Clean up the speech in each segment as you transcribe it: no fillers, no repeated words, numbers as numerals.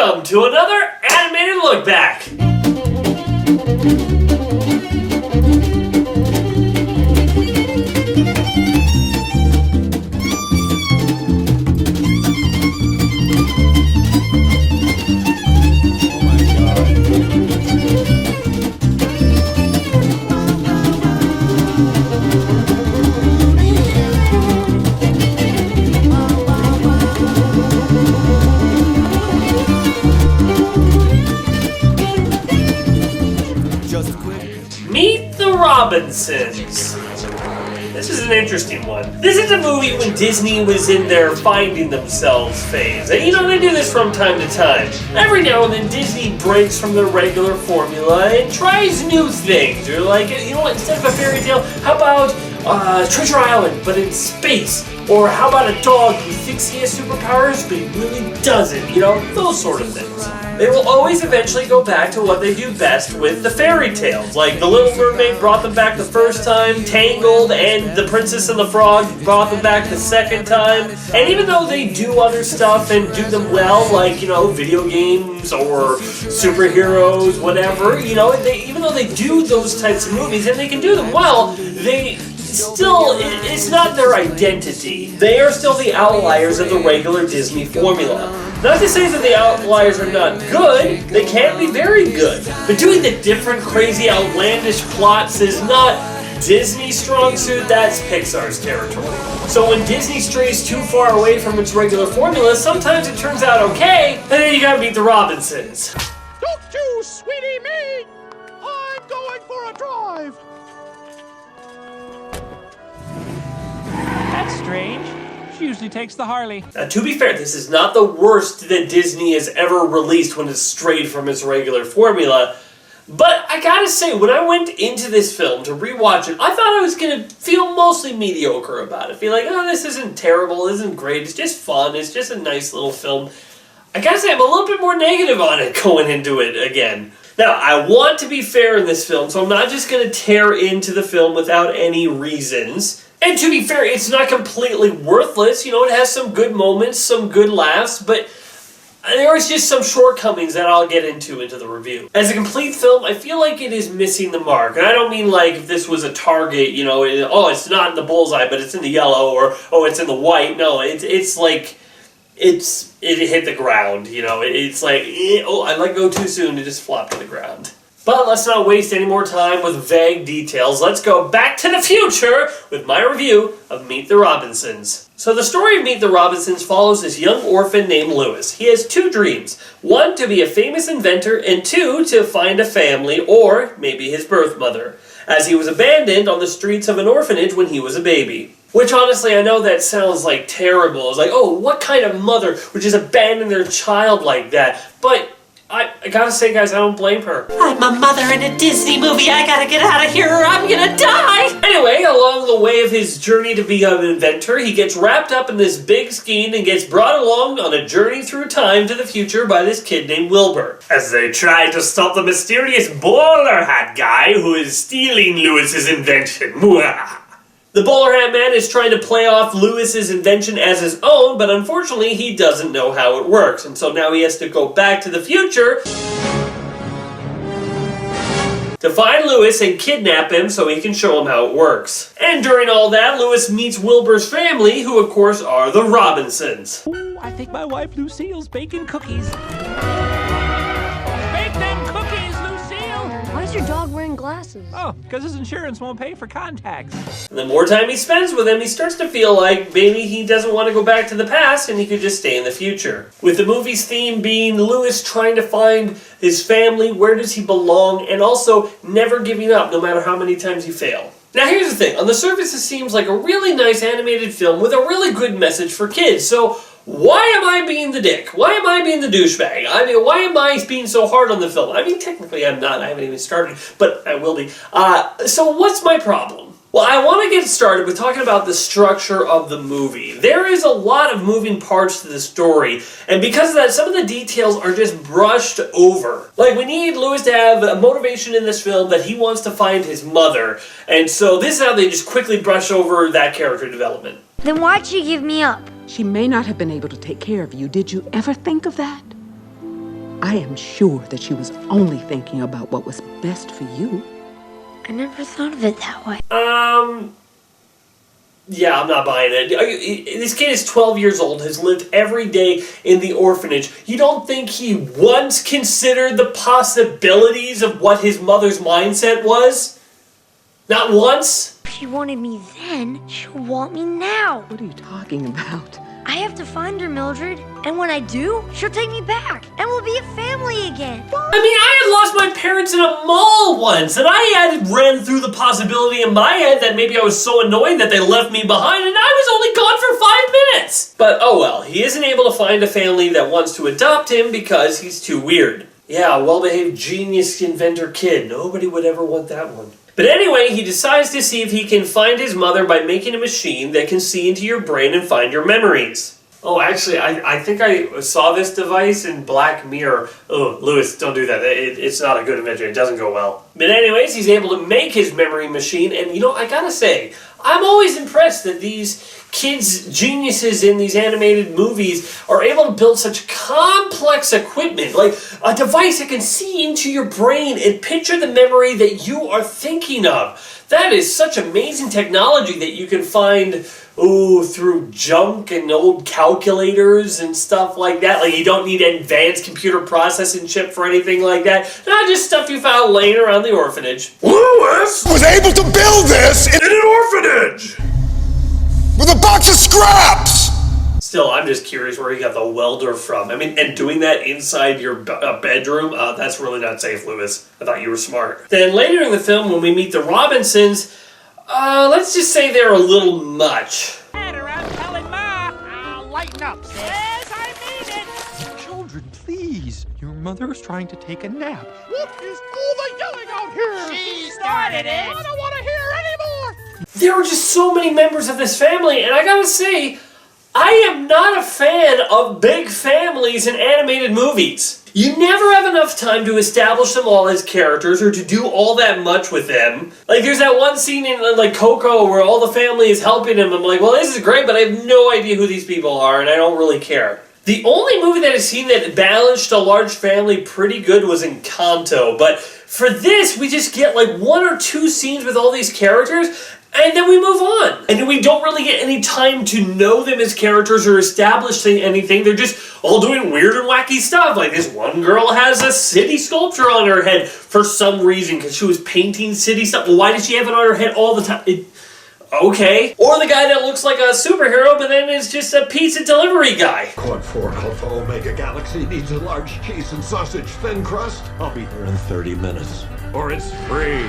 Welcome to another animated look back. Meet the Robinsons. This is an interesting one. This is a movie when Disney was in their finding themselves phase. And you know, they do this from time to time. Every now and then Disney breaks from their regular formula and tries new things. They're like, you know what, instead of a fairy tale, how about Treasure Island, but in space? Or how about a dog who thinks he has superpowers, but he really doesn't? You know, those sort of things. They will always eventually go back to what they do best with the fairy tales. Like The Little Mermaid brought them back the first time, Tangled and The Princess and the Frog brought them back the second time. And even though they do other stuff and do them well, like, you know, video games or superheroes, whatever, you know, even though they do those types of movies and they can do them well, it's not their identity. They are still the outliers of the regular Disney formula. Not to say that the outliers are not good, they can be very good. But doing the different, crazy, outlandish plots is not Disney's strong suit, that's Pixar's territory. So when Disney strays too far away from its regular formula, sometimes it turns out okay, and then you gotta meet the Robinsons. Don't you, sweetie me! I'm going for a drive! That's strange. She usually takes the Harley. Now, to be fair, this is not the worst that Disney has ever released when it's strayed from its regular formula. But I gotta say, when I went into this film to rewatch it, I thought I was gonna feel mostly mediocre about it. Feel like, oh, this isn't terrible, this isn't great, it's just fun, it's just a nice little film. I gotta say, I'm a little bit more negative on it going into it again. Now, I want to be fair in this film, so I'm not just gonna tear into the film without any reasons. And to be fair, it's not completely worthless. You know, it has some good moments, some good laughs, but there is just some shortcomings that I'll get into the review. As a complete film, I feel like it is missing the mark. And I don't mean like if this was a Target, you know, it's not in the bullseye, but it's in the yellow, or, oh, it's in the white. No, it's like, it hit the ground, you know. It's like, I let go too soon, it just flopped to the ground. But let's not waste any more time with vague details. Let's go back to the future with my review of Meet the Robinsons. So the story of Meet the Robinsons follows this young orphan named Lewis. He has two dreams. One, to be a famous inventor, and two, to find a family, or maybe his birth mother, as he was abandoned on the streets of an orphanage when he was a baby. Which, honestly, I know that sounds like terrible. It's like, oh, what kind of mother would just abandon their child like that? But I gotta say, guys, I don't blame her. I'm a mother in a Disney movie. I gotta get out of here or I'm gonna die! Anyway, along the way of his journey to become an inventor, he gets wrapped up in this big scheme and gets brought along on a journey through time to the future by this kid named Wilbur, as they try to stop the mysterious bowler hat guy who is stealing Lewis's invention. The bowler hat man is trying to play off Lewis's invention as his own, but unfortunately he doesn't know how it works, and so now he has to go back to the future to find Lewis and kidnap him so he can show him how it works. And during all that, Lewis meets Wilbur's family, who of course are the Robinsons. Ooh, I think my wife Lucille's baking cookies. Bake them cookies, Lucille! Why is your dog wearing glasses? Oh, because his insurance won't pay for contacts. And the more time he spends with him, he starts to feel like maybe he doesn't want to go back to the past and he could just stay in the future. With the movie's theme being Lewis trying to find his family, where does he belong, and also never giving up no matter how many times you fail. Now here's the thing, on the surface it seems like a really nice animated film with a really good message for kids, so why am I being the dick? Why am I being the douchebag? I mean, why am I being so hard on the film? I mean, technically I'm not, I haven't even started, but I will be. So what's my problem? Well, I want to get started with talking about the structure of the movie. There is a lot of moving parts to the story, and because of that, some of the details are just brushed over. Like, we need Lewis to have a motivation in this film that he wants to find his mother, and so this is how they just quickly brush over that character development. Then why'd she give me up? She may not have been able to take care of you. Did you ever think of that? I am sure that she was only thinking about what was best for you. I never thought of it that way. Yeah, I'm not buying it. This kid is 12 years old, has lived every day in the orphanage. You don't think he once considered the possibilities of what his mother's mindset was? Not once? If she wanted me then, she'll want me now. What are you talking about? I have to find her, Mildred. And when I do, she'll take me back. And we'll be a family again. I mean, I had lost my parents in a mall once, and I had ran through the possibility in my head that maybe I was so annoyed that they left me behind, and I was only gone for 5 minutes. But oh well, he isn't able to find a family that wants to adopt him because he's too weird. Yeah, well-behaved genius inventor kid. Nobody would ever want that one. But anyway, he decides to see if he can find his mother by making a machine that can see into your brain and find your memories. Oh, actually, I think I saw this device in Black Mirror. Oh, Lewis, don't do that. It's not a good invention. It doesn't go well. But anyways, he's able to make his memory machine, and you know, I gotta say, I'm always impressed that these kids, geniuses in these animated movies are able to build such complex equipment, like a device that can see into your brain and picture the memory that you are thinking of. That is such amazing technology that you can find through junk and old calculators and stuff like that. Like, you don't need an advanced computer processing chip for anything like that. Not just stuff you found laying around the orphanage. Lewis was able to build this in an orphanage with a box of scraps. Still, I'm just curious where he got the welder from. I mean, and doing that inside your bedroom, that's really not safe, Lewis. I thought you were smart. Then later in the film, when we meet the Robinsons, let's just say they're a little much. I'm telling Ma. Lighten up, sis. Yes, I mean it. Children, please. Your mother is trying to take a nap. What is all the yelling out here? She started it. I don't want to hear any more. There are just so many members of this family, and I gotta say, I am not a fan of big families in animated movies. You never have enough time to establish them all as characters or to do all that much with them. Like, there's that one scene in, like, Coco where all the family is helping him. I'm like, well, this is great, but I have no idea who these people are, and I don't really care. The only movie that I've seen that balanced a large family pretty good was Encanto, but for this, we just get, like, 1 or 2 scenes with all these characters, and then we move on. And we don't really get any time to know them as characters or establishing anything. They're just all doing weird and wacky stuff. Like, this one girl has a city sculpture on her head for some reason because she was painting city stuff. Well, why did she have it on her head all the time? Okay. Or the guy that looks like a superhero but then is just a pizza delivery guy. Code 4 Alpha Omega Galaxy needs a large cheese and sausage thin crust. I'll be there in 30 minutes. Or it's free.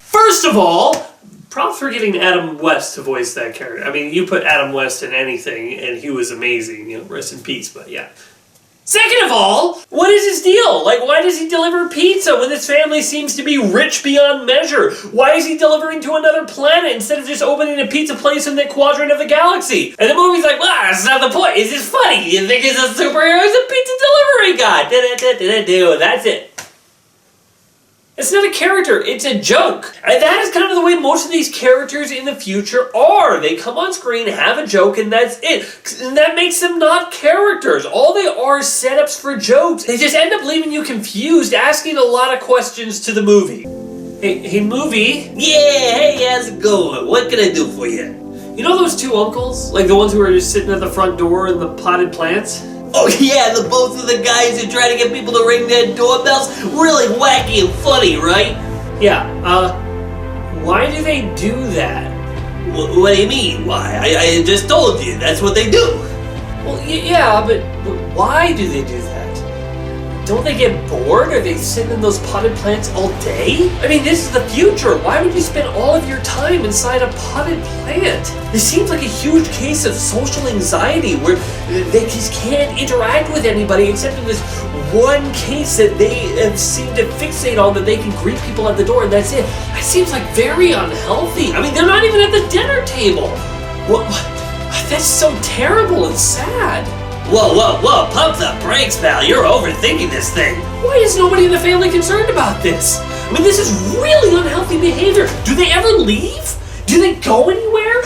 First of all, props for getting Adam West to voice that character. I mean, you put Adam West in anything, and he was amazing. You know, rest in peace, but yeah. Second of all, what is his deal? Like, why does he deliver pizza when this family seems to be rich beyond measure? Why is he delivering to another planet instead of just opening a pizza place in the quadrant of the galaxy? And the movie's like, well, that's not the point. It's just funny. You think he's a superhero? He's a pizza delivery guy. That's it. It's not a character, it's a joke. And that is kind of the way most of these characters in the future are. They come on screen, have a joke, and that's it. And that makes them not characters. All they are is setups for jokes. They just end up leaving you confused, asking a lot of questions to the movie. Hey, movie? Yeah, hey, how's it going? What can I do for you? You know those 2 uncles? Like the ones who are just sitting at the front door in the potted plants? Oh yeah, both of the guys who try to get people to ring their doorbells? Really wacky and funny, right? Yeah, why do they do that? What do you mean, why? I just told you, that's what they do. Well, yeah, but why do they do that? Don't they get bored? Are they sitting in those potted plants all day? I mean, this is the future. Why would you spend all of your time inside a potted plant? This seems like a huge case of social anxiety where they just can't interact with anybody except in this one case that they seem to fixate on, that they can greet people at the door and that's it. That seems like very unhealthy. I mean, they're not even at the dinner table. What? That's so terrible and sad. Whoa, pump the brakes, pal. You're overthinking this thing. Why is nobody in the family concerned about this? I mean, this is really unhealthy behavior. Do they ever leave? Do they go anywhere?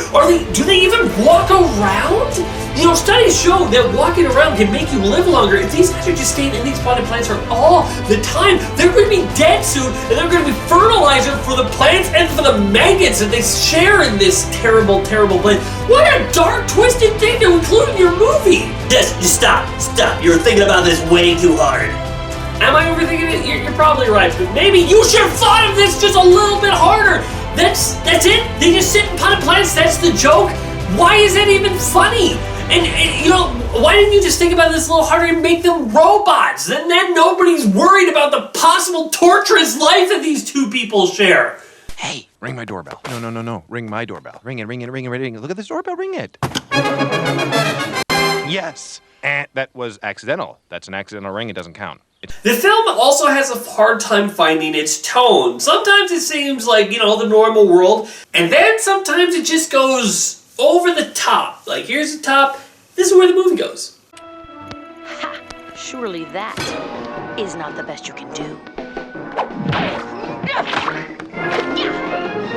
Do they even walk around? You know, studies show that walking around can make you live longer. If these guys are just staying in these potted plants for all the time, they're going to be dead soon, and they're going to be fertilizer for the plants and for the maggots that they share in this terrible, terrible plant. What a dark, twisted thing to include in your movie! Just stop. You're thinking about this way too hard. Am I overthinking it? You're probably right, but maybe you should have thought of this just a little bit harder. That's it? They just sit in potted plants? That's the joke? Why is that even funny? And you know, why didn't you just think about this a little harder and make them robots? Then nobody's worried about the possible torturous life that these two people share. Hey, ring my doorbell. No. Ring my doorbell. Ring it. Look at this doorbell. Ring it. Yes. That was accidental. That's an accidental ring. It doesn't count. The film also has a hard time finding its tone. Sometimes it seems like, you know, the normal world, and then sometimes it just goes over the top. Like, here's the top, this is where the movie goes. Ha! Surely that is not the best you can do.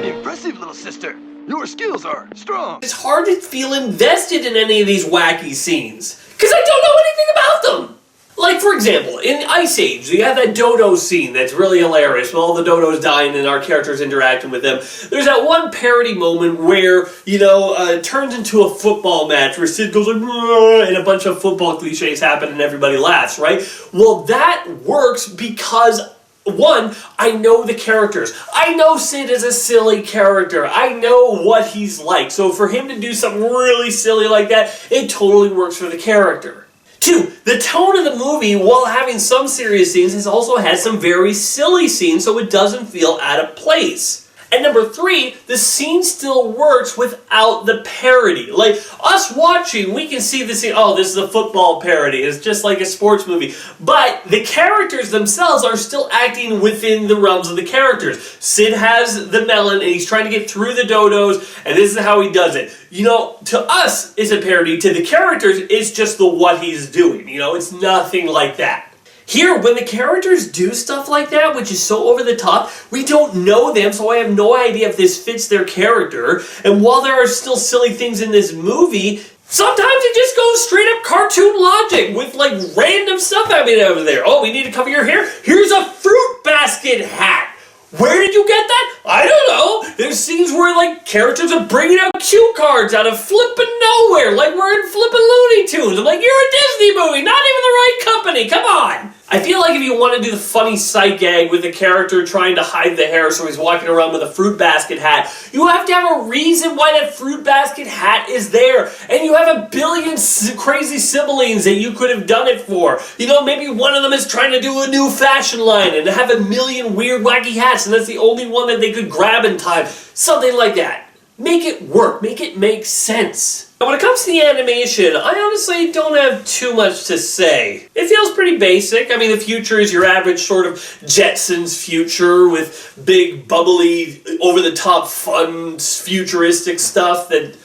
Impressive, little sister. Your skills are strong. It's hard to feel invested in any of these wacky scenes, because I don't know anything about them. Like, for example, in Ice Age, you have that dodo scene that's really hilarious with all the dodos dying and our characters interacting with them. There's that one parody moment where, you know, it turns into a football match where Sid goes like, and a bunch of football cliches happen and everybody laughs, right? Well, that works because, one, I know the characters. I know Sid is a silly character. I know what he's like. So for him to do something really silly like that, it totally works for the character. Two, the tone of the movie, while having some serious scenes, has also had some very silly scenes, so it doesn't feel out of place. And number three, the scene still works without the parody. Like, us watching, we can see the scene, oh, this is a football parody, it's just like a sports movie. But the characters themselves are still acting within the realms of the characters. Sid has the melon, and he's trying to get through the dodos, and this is how he does it. You know, to us, it's a parody. To the characters, it's just what he's doing. You know, it's nothing like that. Here, when the characters do stuff like that, which is so over the top, we don't know them, so I have no idea if this fits their character. And while there are still silly things in this movie, sometimes it just goes straight up cartoon logic with like random stuff happening over there. Oh, we need to cover your hair? Here's a fruit basket hat. Where did you get that? I don't know. There's scenes where, like, characters are bringing out cue cards out of flippin' nowhere, like we're in flippin' Looney Tunes. I'm like, you're a Disney movie, not even the right company, come on! I feel like if you want to do the funny sight gag with the character trying to hide the hair so he's walking around with a fruit basket hat, you have to have a reason why that fruit basket hat is there. And you have a billion crazy siblings that you could have done it for. You know, maybe one of them is trying to do a new fashion line and have a million weird wacky hats and that's the only one that they could grab in time. Something like that. Make it work. Make it make sense. Now, when it comes to the animation, I honestly don't have too much to say. It feels pretty basic. I mean, the future is your average sort of Jetsons future with big, bubbly, over-the-top, fun, futuristic stuff that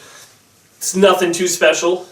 it's nothing too special.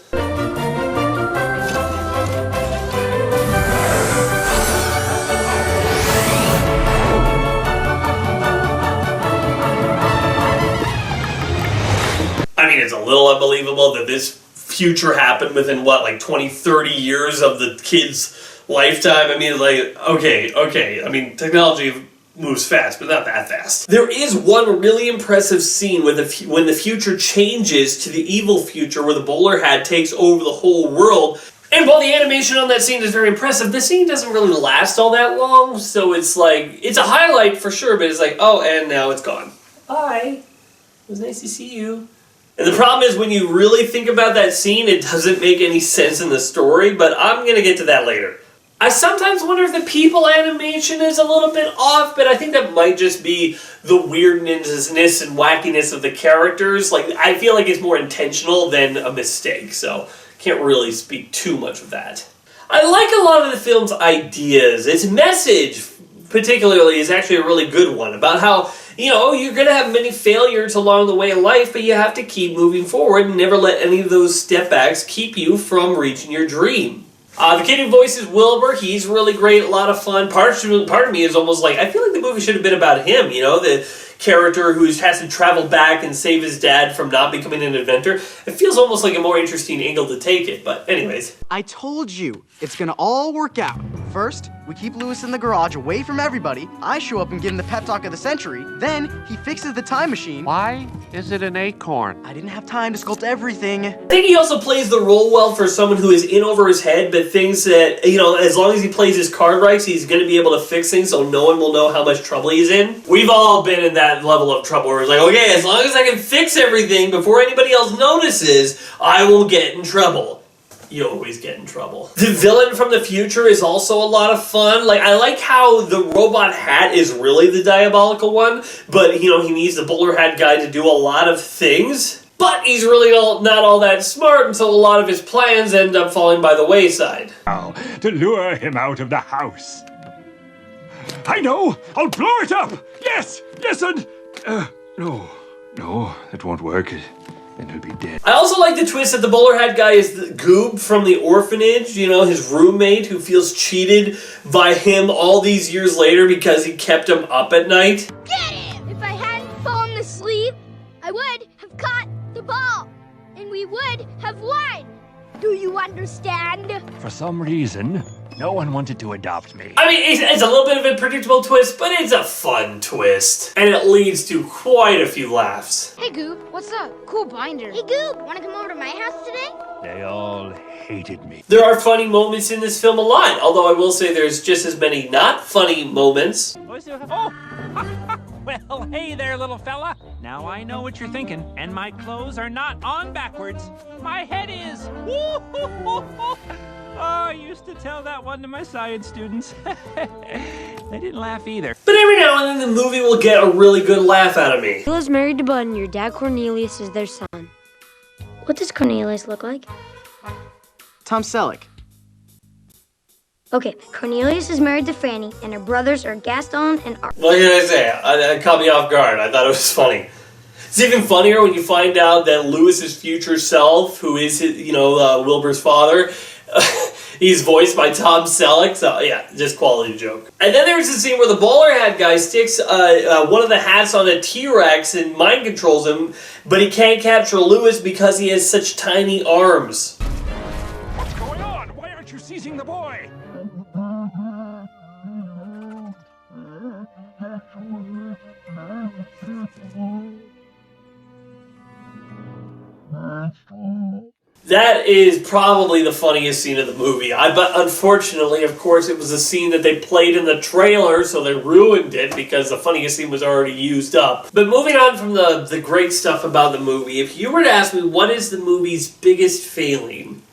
I mean, it's a little unbelievable that this future happened within, what, like 20, 30 years of the kid's lifetime? I mean, like, okay. I mean, technology moves fast, but not that fast. There is one really impressive scene when the future changes to the evil future where the bowler hat takes over the whole world. And while the animation on that scene is very impressive, the scene doesn't really last all that long, so it's like, it's a highlight for sure, but it's like, oh, and now it's gone. Bye. It was nice to see you. And the problem is when you really think about that scene, it doesn't make any sense in the story, but I'm going to get to that later. I sometimes wonder if the people animation is a little bit off, but I think that might just be the weirdness and wackiness of the characters. Like, I feel like it's more intentional than a mistake, so can't really speak too much of that. I like a lot of the film's ideas. Its message, particularly, is actually a really good one about how, you know, you're going to have many failures along the way in life, but you have to keep moving forward and never let any of those step backs keep you from reaching your dream. The kid who voices Wilbur, he's really great, a lot of fun. Part of me is almost like, I feel like the movie should have been about him, you know, the character who has to travel back and save his dad from not becoming an inventor. It feels almost like a more interesting angle to take it, but anyways. I told you, it's gonna all work out. First, we keep Lewis in the garage away from everybody. I show up and give him the pep talk of the century. Then, he fixes the time machine. Why is it an acorn? I didn't have time to sculpt everything. I think he also plays the role well for someone who is in over his head, but thinks that, as long as he plays his card right, he's going to be able to fix things so no one will know how much trouble he's in. We've all been in that level of trouble where it's like, okay, as long as I can fix everything before anybody else notices, I will get in trouble. You always get in trouble. The villain from the future is also a lot of fun. Like, I like how the robot hat is really the diabolical one, but, he needs the bowler hat guy to do a lot of things. But he's really not all that smart, and so a lot of his plans end up falling by the wayside. Now, to lure him out of the house. I know! I'll blow it up! Yes! Yes, and... No, it won't work. Then he'll be dead. I also like the twist that the bowler hat guy is the Goob from the orphanage, his roommate who feels cheated by him all these years later because he kept him up at night. Get him! If I hadn't fallen asleep, I would have caught the ball, and we would have won. Do you understand? For some reason, no one wanted to adopt me. I mean, it's a little bit of a predictable twist, but it's a fun twist. And it leads to quite a few laughs. Hey, Goop, what's up? Cool binder. Hey, Goop, want to come over to my house today? They all hated me. There are funny moments in this film a lot, although I will say there's just as many not funny moments. Oh! Well, hey there, little fella. Now I know what you're thinking, and my clothes are not on backwards. My head is. Oh, I used to tell that one to my science students. They didn't laugh either. But every now and then the movie will get a really good laugh out of me. Mila's married to Bud, and your dad Cornelius is their son. What does Cornelius look like? Tom Selleck. Okay, Cornelius is married to Fanny, and her brothers are Gaston and Art. What did I say? It caught me off guard. I thought it was funny. It's even funnier when you find out that Lewis's future self, who is, Wilbur's father, he's voiced by Tom Selleck. So, yeah, just quality joke. And then there's the scene where the bowler hat guy sticks one of the hats on a T-Rex and mind controls him, but he can't capture Lewis because he has such tiny arms. What's going on? Why aren't you seizing the boy? That is probably the funniest scene of the movie. But unfortunately, of course, it was a scene that they played in the trailer, so they ruined it because the funniest scene was already used up. But moving on from the great stuff about the movie, if you were to ask me what is the movie's biggest failing,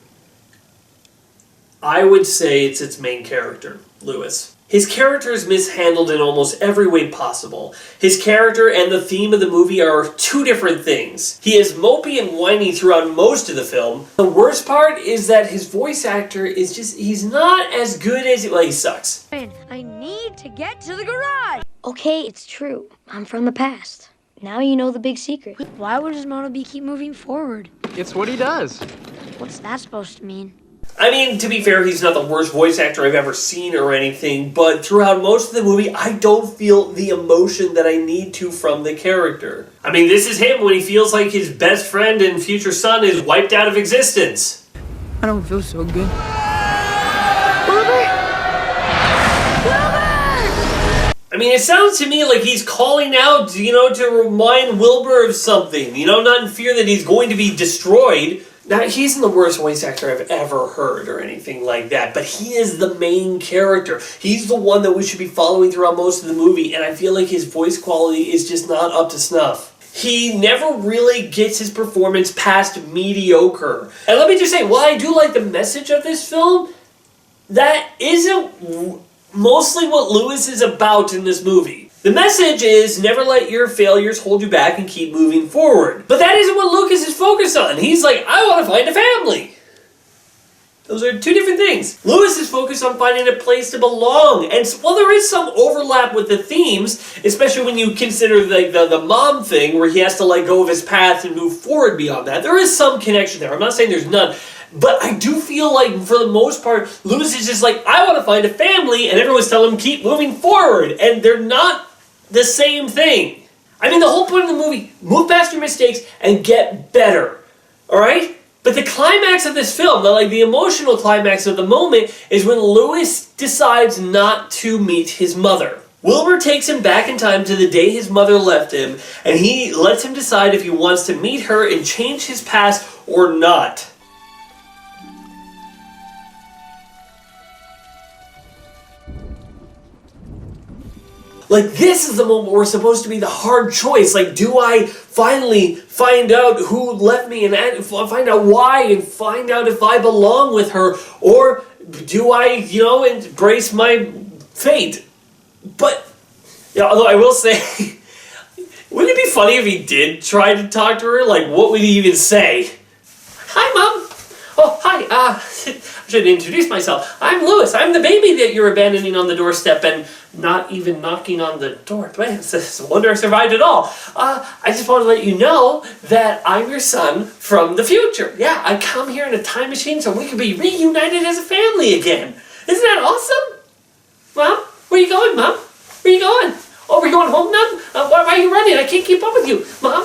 I would say it's its main character, Lewis. His character is mishandled in almost every way possible. His character and the theme of the movie are two different things. He is mopey and whiny throughout most of the film. The worst part is that his voice actor is he's not as good as, he sucks. I need to get to the garage. Okay, it's true. I'm from the past. Now you know the big secret. Why would his Mono B keep moving forward? It's what he does. What's that supposed to mean? I mean, to be fair, he's not the worst voice actor I've ever seen or anything, but throughout most of the movie, I don't feel the emotion that I need to from the character. I mean, this is him when he feels like his best friend and future son is wiped out of existence. I don't feel so good. I mean, it sounds to me like he's calling out, to remind Wilbur of something, not in fear that he's going to be destroyed. Now, he isn't the worst voice actor I've ever heard or anything like that, but he is the main character. He's the one that we should be following throughout most of the movie, and I feel like his voice quality is just not up to snuff. He never really gets his performance past mediocre. And let me just say, while I do like the message of this film, that isn't mostly what Lewis is about in this movie. The message is never let your failures hold you back and keep moving forward. But that isn't what Lucas is focused on. He's like, I want to find a family. Those are two different things. Lewis is focused on finding a place to belong. And while there is some overlap with the themes, especially when you consider the mom thing where he has to let go of his path and move forward beyond that, there is some connection there. I'm not saying there's none. But I do feel like, for the most part, Lewis is just like, I want to find a family, and everyone's telling him keep moving forward. And they're not the same thing. I mean, the whole point of the movie, move past your mistakes and get better. Alright? But the climax of this film, the emotional climax of the moment, is when Lewis decides not to meet his mother. Wilbur takes him back in time to the day his mother left him, and he lets him decide if he wants to meet her and change his past or not. This is the moment where it's supposed to be the hard choice. Do I finally find out who left me and find out why and find out if I belong with her? Or do I, embrace my fate? But, although I will say, wouldn't it be funny if he did try to talk to her? What would he even say? Hi, Mom. Oh, hi. I should introduce myself. I'm Lewis. I'm the baby that you're abandoning on the doorstep and not even knocking on the door. Man, it's a wonder I survived it all. I just want to let you know that I'm your son from the future. Yeah, I come here in a time machine so we can be reunited as a family again. Isn't that awesome? Mom, where are you going, Mom? Where are you going? Oh, we're going home now? Why are you running? I can't keep up with you. Mom?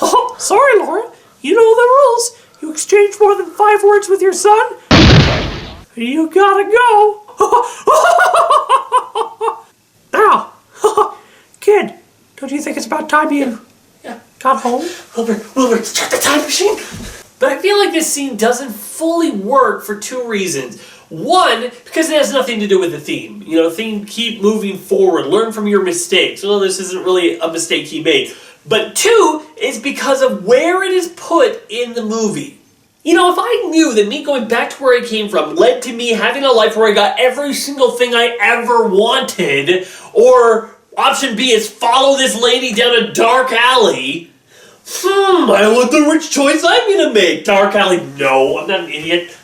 Oh, sorry, Laura. You know the rules. You exchange more than 5 words with your son, you gotta go. Now, kid, don't you think it's about time you got home? Wilbur, start the time machine. But I feel like this scene doesn't fully work for 2 reasons. One, because it has nothing to do with the theme. Theme, keep moving forward, learn from your mistakes. Well, this isn't really a mistake he made. But 2 is because of where it is put in the movie. If I knew that me going back to where I came from led to me having a life where I got every single thing I ever wanted, or option B is follow this lady down a dark alley, I wonder which choice I'm gonna make. Dark alley? No, I'm not an idiot.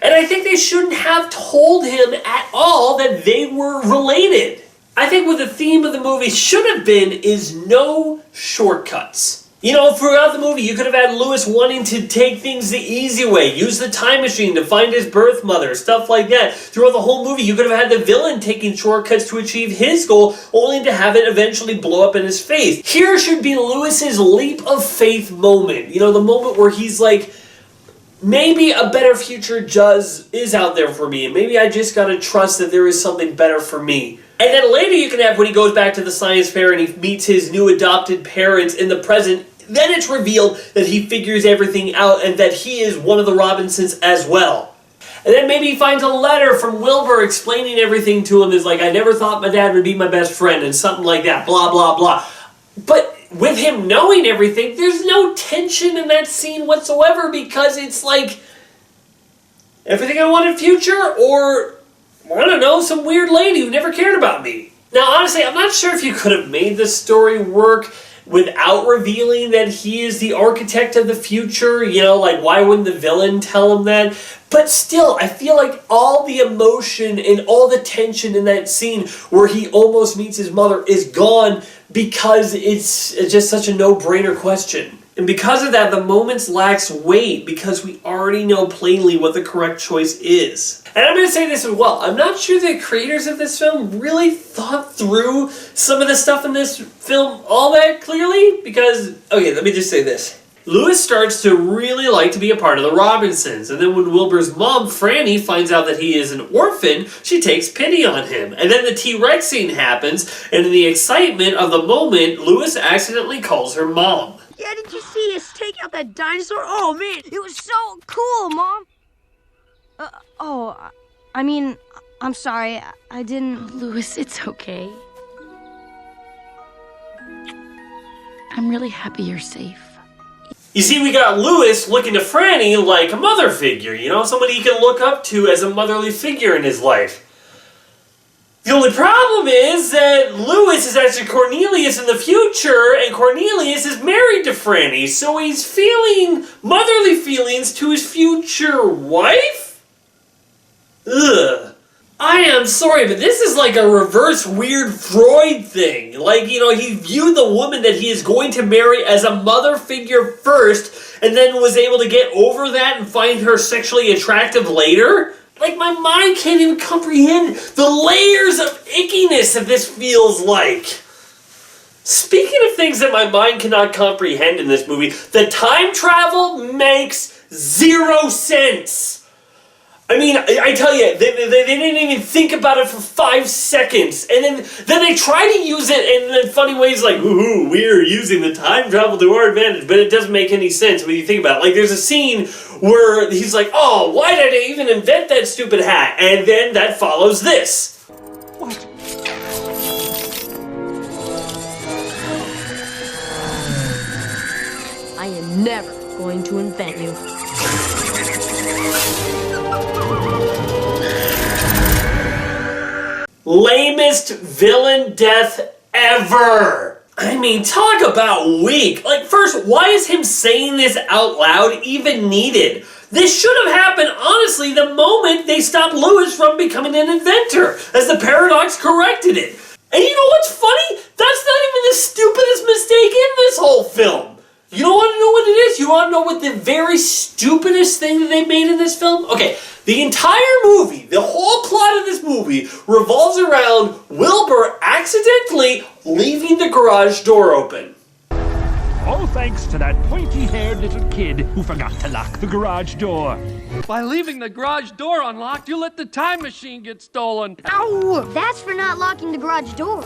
And I think they shouldn't have told him at all that they were related. I think what the theme of the movie should have been is no shortcuts. Throughout the movie, you could have had Lewis wanting to take things the easy way, use the time machine to find his birth mother, stuff like that. Throughout the whole movie, you could have had the villain taking shortcuts to achieve his goal, only to have it eventually blow up in his face. Here should be Lewis's leap of faith moment. The moment where he's like, maybe a better future is out there for me, and maybe I just gotta trust that there is something better for me. And then later you can have when he goes back to the science fair and he meets his new adopted parents in the present. Then it's revealed that he figures everything out and that he is one of the Robinsons as well. And then maybe he finds a letter from Wilbur explaining everything to him. It's I never thought my dad would be my best friend and something like that, blah, blah, blah. But with him knowing everything, there's no tension in that scene whatsoever because it's everything I wanted future or, I don't know, some weird lady who never cared about me. Now, honestly, I'm not sure if you could have made this story work without revealing that he is the architect of the future. Why wouldn't the villain tell him that? But still, I feel like all the emotion and all the tension in that scene where he almost meets his mother is gone because it's just such a no-brainer question. And because of that, the moments lacks weight because we already know plainly what the correct choice is. And I'm going to say this as well. I'm not sure the creators of this film really thought through some of the stuff in this film all that clearly because, okay, let me just say this. Lewis starts to really like to be a part of the Robinsons, and then when Wilbur's mom, Franny, finds out that he is an orphan, she takes pity on him. And then the T-Rex scene happens, and in the excitement of the moment, Lewis accidentally calls her mom. Yeah, did you see us take out that dinosaur? Oh, man, it was so cool, Mom. I'm sorry, I didn't... Lewis, it's okay. I'm really happy you're safe. You see, we got Lewis looking to Franny like a mother figure, somebody he can look up to as a motherly figure in his life. The only problem is that Lewis is actually Cornelius in the future, and Cornelius is married to Franny, so he's feeling motherly feelings to his future wife? Ugh. I am sorry, but this is like a reverse weird Freud thing. He viewed the woman that he is going to marry as a mother figure first, and then was able to get over that and find her sexually attractive later? Like, my mind can't even comprehend the layers of ickiness that this feels like. Speaking of things that my mind cannot comprehend in this movie, the time travel makes 0 sense. I mean, I tell you, they didn't even think about it for 5 seconds. And then they try to use it in funny ways like, ooh, we're using the time travel to our advantage. But it doesn't make any sense when you think about it. Like, there's a scene where he's like, oh, why did I even invent that stupid hat? And then that follows this. What? I am never going to invent you. Lamest villain death ever! I mean, talk about weak. Like, first, why is him saying this out loud even needed? This should have happened, honestly, the moment they stopped Lewis from becoming an inventor, as the paradox corrected it. And you know what's funny? That's not even the stupidest mistake in this whole film. You don't want to know what it is? You want to know what the very stupidest thing that they made in this film? Okay, the entire movie, the whole plot of this movie revolves around Wilbur accidentally leaving the garage door open. All thanks to that pointy-haired little kid who forgot to lock the garage door. By leaving the garage door unlocked, you let the time machine get stolen. Ow! That's for not locking the garage door.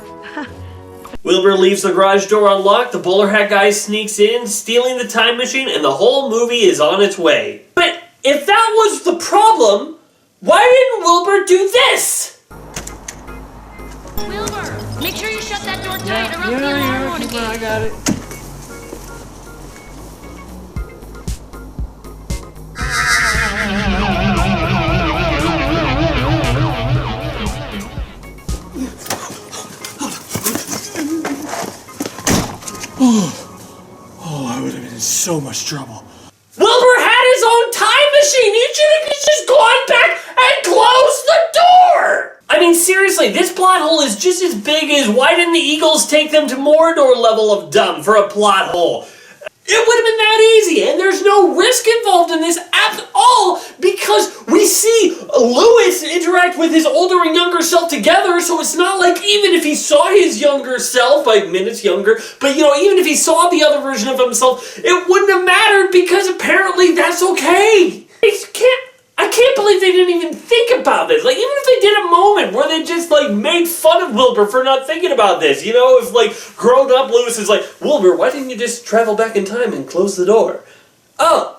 Wilbur leaves the garage door unlocked, the bowler hat guy sneaks in, stealing the time machine, and the whole movie is on its way. But if that was the problem, why didn't Wilbur do this? Wilbur, make sure you shut that door tight or else the alarm won't engage. I got it. Oh, I would have been in so much trouble. Wilbur had his own time machine! He should have just gone back and closed the door! I mean, seriously, this plot hole is just as big as why didn't the Eagles take them to Mordor level of dumb for a plot hole? It would have been that easy, and there's no risk involved in this at all because we see Lewis interact with his older and younger self together, so it's not like even if he saw his younger self, like minutes younger, but you know, even if he saw the other version of himself, it wouldn't have mattered because apparently that's okay. I can't believe they didn't even think about this. Like, even if they did a moment where they just, like, made fun of Wilbur for not thinking about this, you know, if, like, grown-up Lewis is like, Wilbur, why didn't you just travel back in time and close the door? Oh,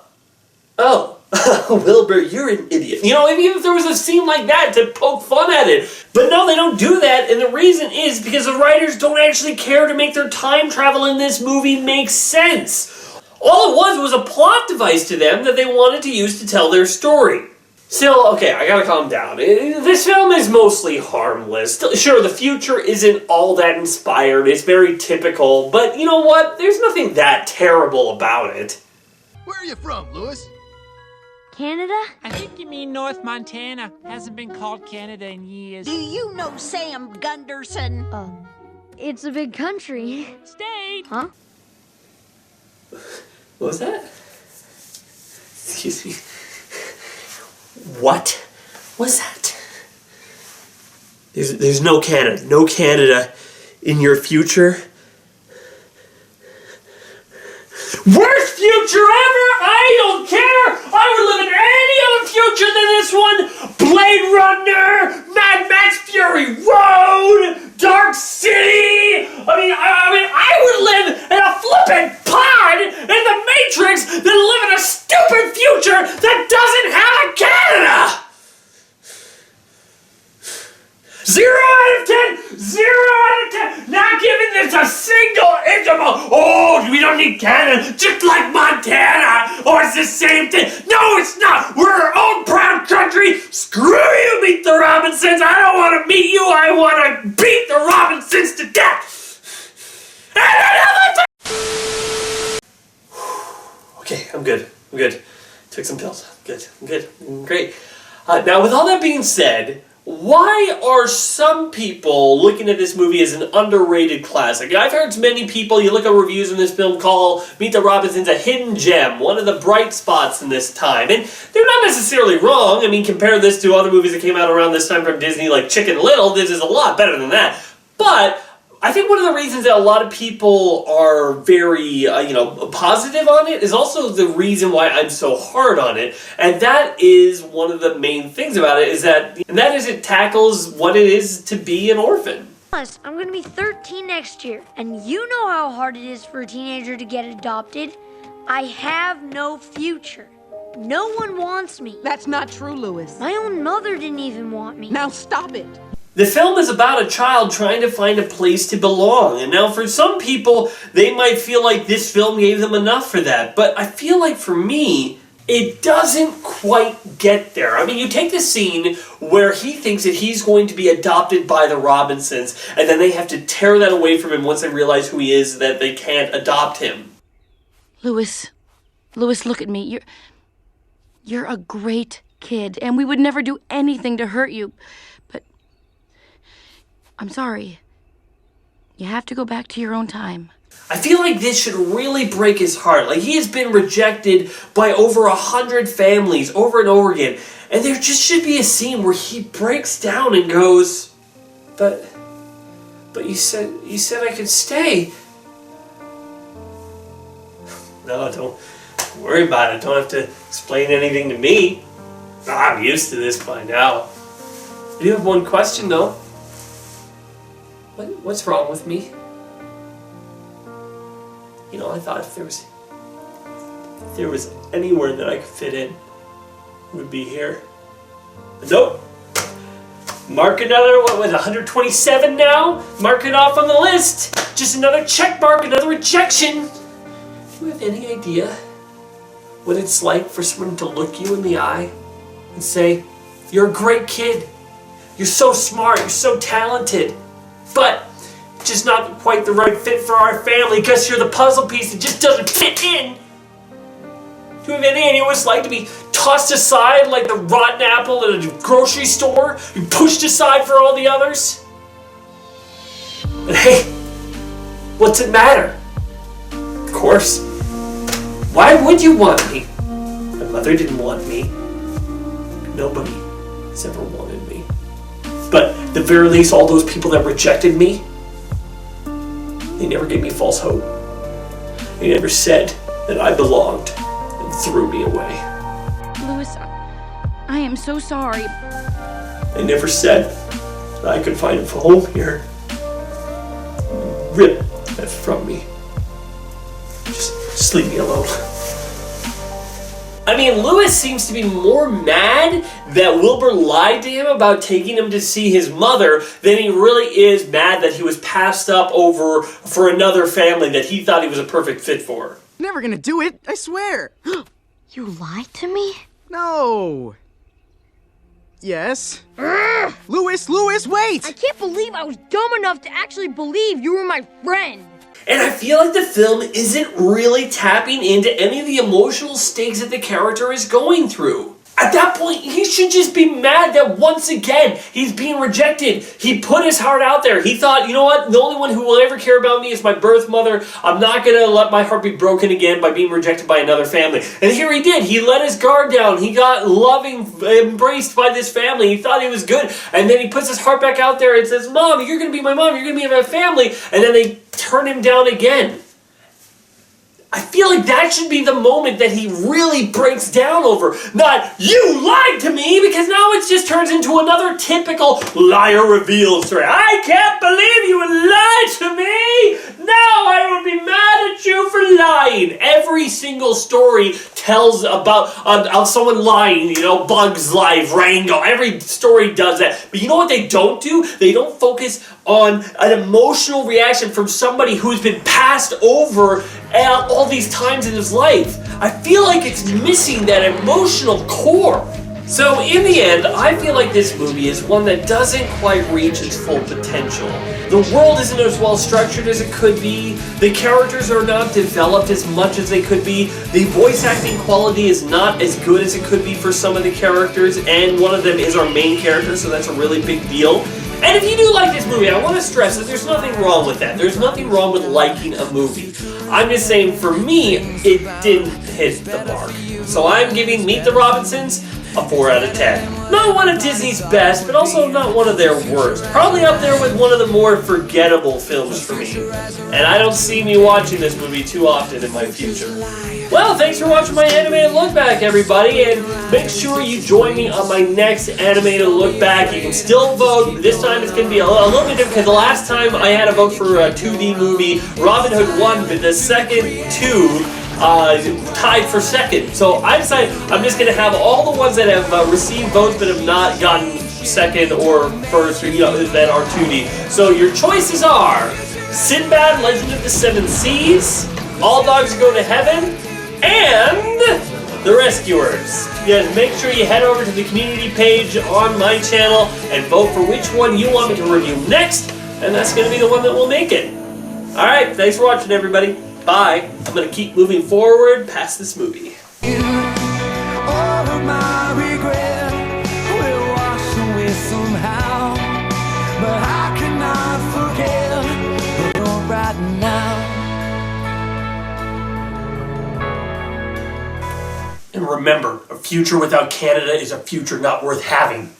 Wilbur, you're an idiot. You know, even if there was a scene like that to poke fun at it. But no, they don't do that, and the reason is because the writers don't actually care to make their time travel in this movie make sense. All it was a plot device to them that they wanted to use to tell their story. Still, okay, I gotta calm down. This film is mostly harmless. Sure, the future isn't all that inspired, it's very typical, but you know what? There's nothing that terrible about it. Where are you from, Lewis? Canada? I think you mean North Montana. Hasn't been called Canada in years. Do you know Sam Gunderson? It's a big country. State! Huh? What was that? Excuse me. What was that? There's no Canada. No Canada in your future. Worst future ever! I don't care! I would live in any other future than this one! Blade Runner! Mad Max Fury Road! Dark City! I would live in a flippin' pod in the Matrix than live in a stupid future that doesn't have a Canada! 0 out of 10! 0 out of 10! Not giving this a single inch of we don't need Canada, just like Montana! Or it's the same thing! No, it's not! We're our own proud country! Screw you, Meet the Robinsons! I don't want to meet you, I want to beat the Robinsons to death! Okay, I'm good. Took some pills. I'm good. Great. Now, with all that being said, why are some people looking at this movie as an underrated classic? I've heard many people, you look at reviews in this film, call Meet the Robinsons a hidden gem, one of the bright spots in this time. And they're not necessarily wrong. I mean, compare this to other movies that came out around this time from Disney, like Chicken Little. This is a lot better than that. But I think one of the reasons that a lot of people are very, positive on it is also the reason why I'm so hard on it. And that is one of the main things about it, is that it tackles what it is to be an orphan. Plus, I'm gonna be 13 next year, and you know how hard it is for a teenager to get adopted. I have no future. No one wants me. That's not true, Louis. My own mother didn't even want me. Now stop it. The film is about a child trying to find a place to belong. And now for some people, they might feel like this film gave them enough for that. But I feel like for me, it doesn't quite get there. I mean, you take the scene where he thinks that he's going to be adopted by the Robinsons, and then they have to tear that away from him once they realize who he is, that they can't adopt him. Louis, look at me. You're a great kid, and we would never do anything to hurt you. I'm sorry. You have to go back to your own time. I feel like this should really break his heart. Like, he has been rejected by over 100 families over and over again. And there just should be a scene where he breaks down and goes, But you said I could stay. No, don't worry about it. Don't have to explain anything to me. I'm used to this by now. I do have one question, though. What's wrong with me? I thought if there was anywhere that I could fit in, it would be here. But nope. Mark another, 127 now? Mark it off on the list. Just another check mark, another rejection. Do you have any idea what it's like for someone to look you in the eye and say, you're a great kid. You're so smart, you're so talented. But just not quite the right fit for our family because you're the puzzle piece that just doesn't fit in. Do you have any idea what it's like to be tossed aside like the rotten apple at a grocery store? You pushed aside for all the others? But hey, what's it matter? Of course. Why would you want me? My mother didn't want me. Nobody has ever wanted me. But at the very least, all those people that rejected me, they never gave me false hope. They never said that I belonged and threw me away. Louis, I am so sorry. They never said that I could find a home here. Rip that from me. Just leave me alone. I mean, Louis seems to be more mad that Wilbur lied to him about taking him to see his mother than he really is mad that he was passed up over for another family that he thought he was a perfect fit for. Never gonna do it, I swear. You lied to me? No. Yes. Louis, wait! I can't believe I was dumb enough to actually believe you were my friend. And I feel like the film isn't really tapping into any of the emotional stakes that the character is going through. At that point, he should just be mad that once again, he's being rejected. He put his heart out there. He thought, you know what? The only one who will ever care about me is my birth mother. I'm not going to let my heart be broken again by being rejected by another family. And here he did. He let his guard down. He got embraced by this family. He thought he was good. And then he puts his heart back out there and says, Mom, you're going to be my mom. You're going to be my family. And then they turn him down again. I feel like that should be the moment that he really breaks down over. Not, you lied to me, because now it just turns into another typical liar reveal story. I can't believe you would lie to me! Now I would be mad at you for lying. Every single story tells about someone lying, Bugs Life, Rango. Every story does that. But you know what they don't do? They don't focus on an emotional reaction from somebody who's been passed over all these times in his life. I feel like it's missing that emotional core. So, in the end, I feel like this movie is one that doesn't quite reach its full potential. The world isn't as well structured as it could be, the characters are not developed as much as they could be, the voice acting quality is not as good as it could be for some of the characters, and one of them is our main character, so that's a really big deal. And if you do like this movie, I want to stress that there's nothing wrong with that. There's nothing wrong with liking a movie. I'm just saying, for me, it didn't hit the mark. So I'm giving Meet the Robinsons a 4 out of 10. Not one of Disney's best, but also not one of their worst. Probably up there with one of the more forgettable films for me. And I don't see me watching this movie too often in my future. Well, thanks for watching my animated look back, everybody, and make sure you join me on my next animated look back. You can still vote. This time it's going to be a little bit different, because the last time I had a vote for a 2D movie, Robin Hood won, but the second two tied for second. So I decided I'm just going to have all the ones that have received votes but have not gotten second or first, or that are 2D. So your choices are Sinbad, Legend of the Seven Seas, All Dogs Go to Heaven, and The Rescuers. Yes, make sure you head over to the community page on my channel and vote for which one you want me to review next, and that's going to be the one that will make it. Alright, thanks for watching, everybody. Bye. I'm going to keep moving forward past this movie. All of my regret will wash away somehow, but I cannot forget right now. And remember, a future without Canada is a future not worth having.